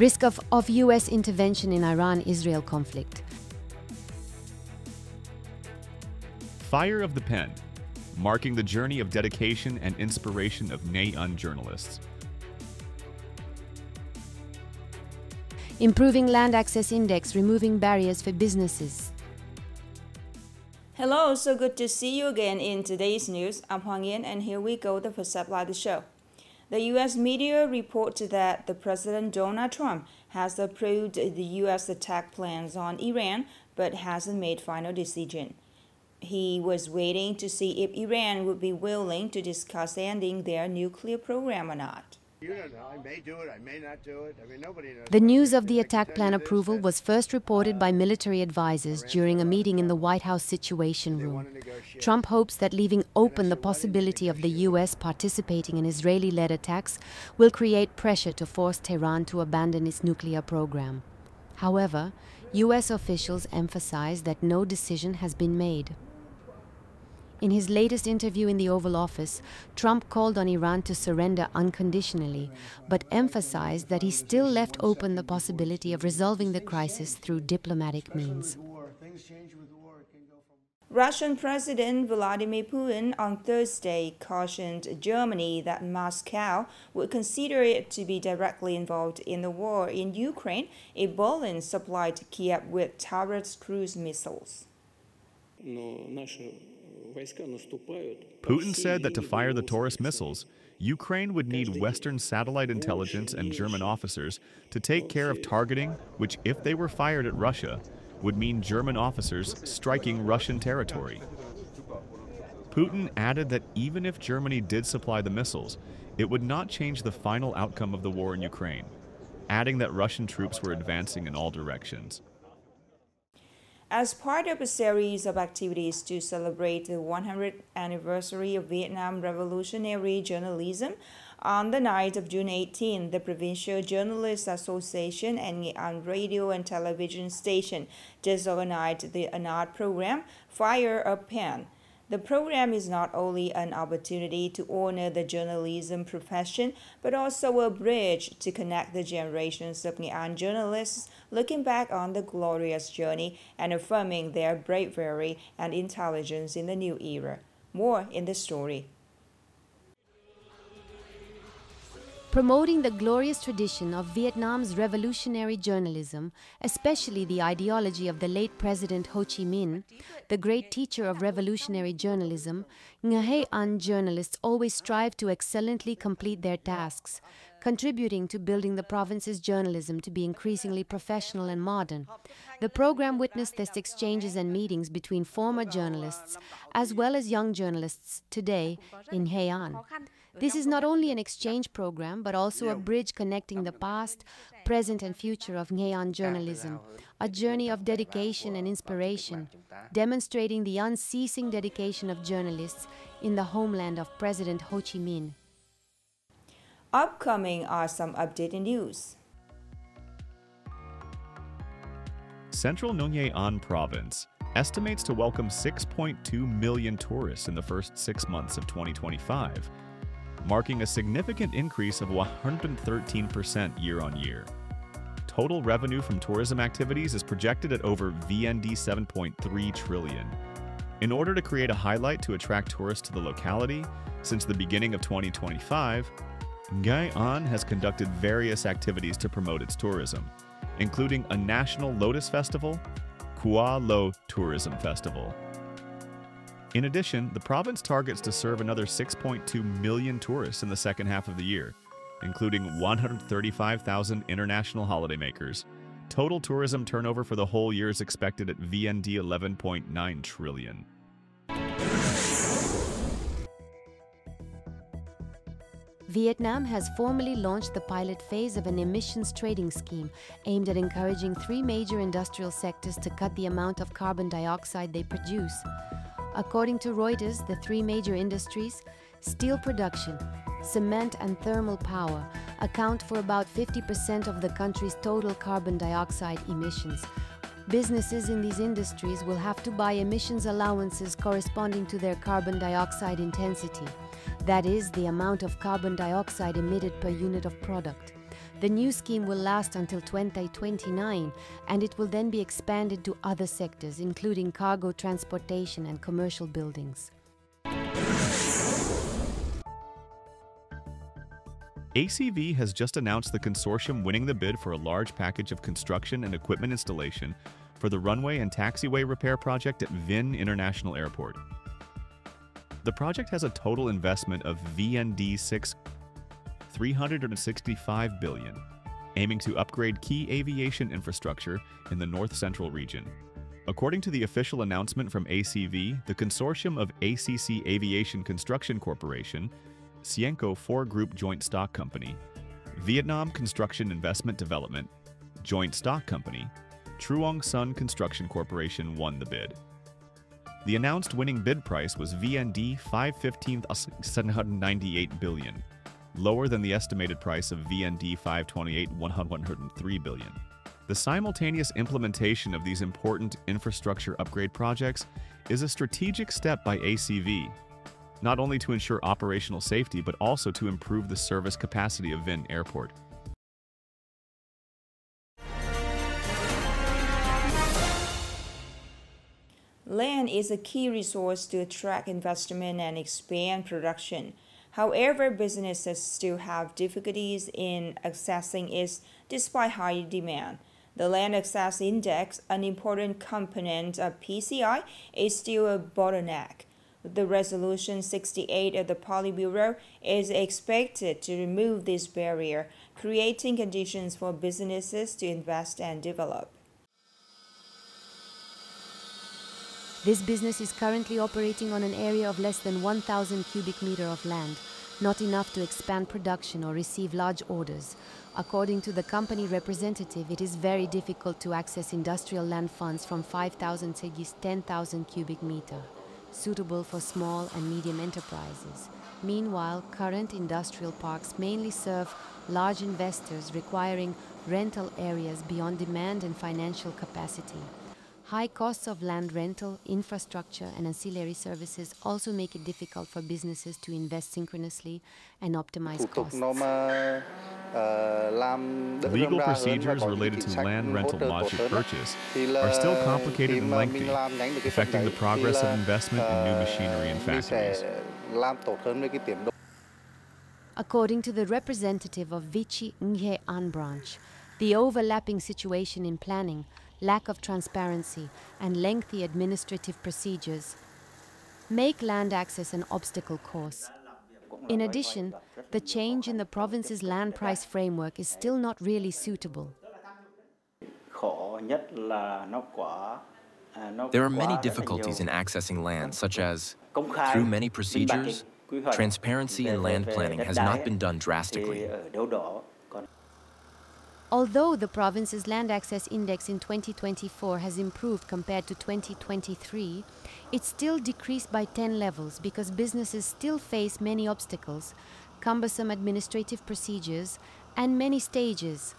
Risk of US intervention in Iran-Israel conflict. Fire of the Pen, marking the journey of dedication and inspiration of Nghệ An journalists. Improving Land Access Index, removing barriers for businesses. Hello, so good to see you again in today's news. I'm Hoàng Yên, and here we go, the first headline of the show. The U.S. media reported that the President Donald Trump has approved the U.S. attack plans on Iran, but hasn't made final decision. He was waiting to see if Iran would be willing to discuss ending their nuclear program or not. You don't know. I may do it. I may not do it. I mean, nobody knows. The news of the attack plan approval was first reported by military advisors during a meeting in the White House Situation Room. Trump hopes that leaving open the possibility of the U.S. participating in Israeli-led attacks will create pressure to force Tehran to abandon its nuclear program. However, U.S. officials emphasize that no decision has been made. In his latest interview in the Oval Office, Trump called on Iran to surrender unconditionally, but emphasized that he still left open the possibility of resolving the crisis through diplomatic means. Russian President Vladimir Putin on Thursday cautioned Germany that Moscow would consider it to be directly involved in the war in Ukraine if Berlin supplied Kiev with Taurus cruise missiles. Putin said that to fire the Taurus missiles, Ukraine would need Western satellite intelligence and German officers to take care of targeting, which, if they were fired at Russia, would mean German officers striking Russian territory. Putin added that even if Germany did supply the missiles, it would not change the final outcome of the war in Ukraine, adding that Russian troops were advancing in all directions. As part of a series of activities to celebrate the 100th anniversary of Vietnam revolutionary journalism, on the night of June 18, the Provincial Journalists Association and Nghệ An radio and television station just organized an art program, Fire a Pen. The program is not only an opportunity to honor the journalism profession, but also a bridge to connect the generations of Nghệ An journalists looking back on the glorious journey and affirming their bravery and intelligence in the new era. More in the story. Promoting the glorious tradition of Vietnam's revolutionary journalism, especially the ideology of the late President Ho Chi Minh, the great teacher of revolutionary journalism, Nghệ An journalists always strive to excellently complete their tasks, contributing to building the province's journalism to be increasingly professional and modern. The program witnessed these exchanges and meetings between former journalists as well as young journalists today in Nghệ An. This is not only an exchange program, but also a bridge connecting the past, present and future of Nghệ An journalism, a journey of dedication and inspiration, demonstrating the unceasing dedication of journalists in the homeland of President Ho Chi Minh. Upcoming are some updated news. Central Nghệ An province estimates to welcome 6.2 million tourists in the first 6 months of 2025, marking a significant increase of 113% year-on-year. Total revenue from tourism activities is projected at over VND 7.3 trillion. In order to create a highlight to attract tourists to the locality, since the beginning of 2025, Nghệ An has conducted various activities to promote its tourism, including a national Lotus Festival, Kua Lo Tourism Festival. In addition, the province targets to serve another 6.2 million tourists in the second half of the year, including 135,000 international holidaymakers. Total tourism turnover for the whole year is expected at VND 11.9 trillion. Vietnam has formally launched the pilot phase of an emissions trading scheme aimed at encouraging 3 major industrial sectors to cut the amount of carbon dioxide they produce. According to Reuters, the 3 major industries, steel production, cement and thermal power, account for about 50% of the country's total carbon dioxide emissions. Businesses in these industries will have to buy emissions allowances corresponding to their carbon dioxide intensity. That is, the amount of carbon dioxide emitted per unit of product. The new scheme will last until 2029, and it will then be expanded to other sectors, including cargo transportation and commercial buildings. ACV has just announced the consortium winning the bid for a large package of construction and equipment installation for the runway and taxiway repair project at Vinh International Airport. The project has a total investment of VND 365 billion, aiming to upgrade key aviation infrastructure in the north-central region. According to the official announcement from ACV, the consortium of ACC Aviation Construction Corporation, Cienco 4 Group Joint Stock Company, Vietnam Construction Investment Development, Joint Stock Company, Truong Sun Construction Corporation won the bid. The announced winning bid price was VND 515.798 billion, lower than the estimated price of VND 528.103 billion. The simultaneous implementation of these important infrastructure upgrade projects is a strategic step by ACV, not only to ensure operational safety but also to improve the service capacity of Vinh Airport. Land is a key resource to attract investment and expand production. However, businesses still have difficulties in accessing it despite high demand. The Land Access Index, an important component of PCI, is still a bottleneck. The Resolution 68 of the Politburo is expected to remove this barrier, creating conditions for businesses to invest and develop. This business is currently operating on an area of less than 1,000 cubic meter of land, not enough to expand production or receive large orders. According to the company representative, it is very difficult to access industrial land funds from 5,000 to 10,000 cubic meter, suitable for small and medium enterprises. Meanwhile, current industrial parks mainly serve large investors requiring rental areas beyond demand and financial capacity. High costs of land rental, infrastructure, and ancillary services also make it difficult for businesses to invest synchronously and optimize costs. Legal procedures related to land rental module purchase are still complicated and lengthy, affecting the progress of investment in new machinery and factories. According to the representative of Vichy Nghệ An branch, the overlapping situation in planning, lack of transparency, and lengthy administrative procedures make land access an obstacle course. In addition, the change in the province's land price framework is still not really suitable. There are many difficulties in accessing land, such as, through many procedures, transparency in land planning has not been done drastically. Although the province's land access index in 2024 has improved compared to 2023, it still decreased by 10 levels because businesses still face many obstacles, cumbersome administrative procedures, and many stages.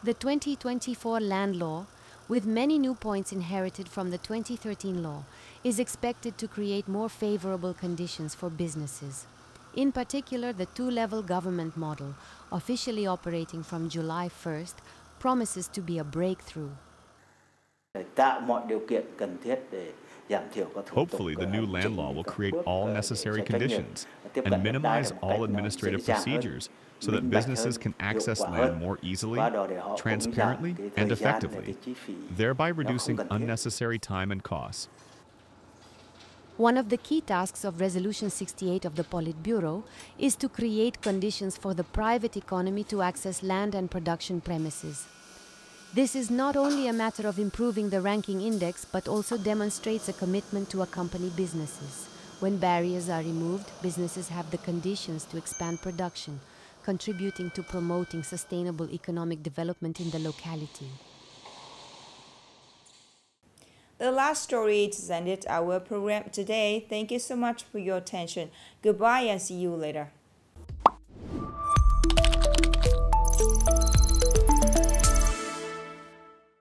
The 2024 land law, with many new points inherited from the 2013 law, is expected to create more favorable conditions for businesses. In particular, the two-level government model, officially operating from July 1st, promises to be a breakthrough. Hopefully, the new land law will create all necessary conditions and minimize all administrative procedures so that businesses can access land more easily, transparently, and effectively, thereby reducing unnecessary time and costs. One of the key tasks of Resolution 68 of the Politburo is to create conditions for the private economy to access land and production premises. This is not only a matter of improving the ranking index, but also demonstrates a commitment to accompany businesses. When barriers are removed, businesses have the conditions to expand production, contributing to promoting sustainable economic development in the locality. The last story ended our program today. Thank you so much for your attention. Goodbye and see you later.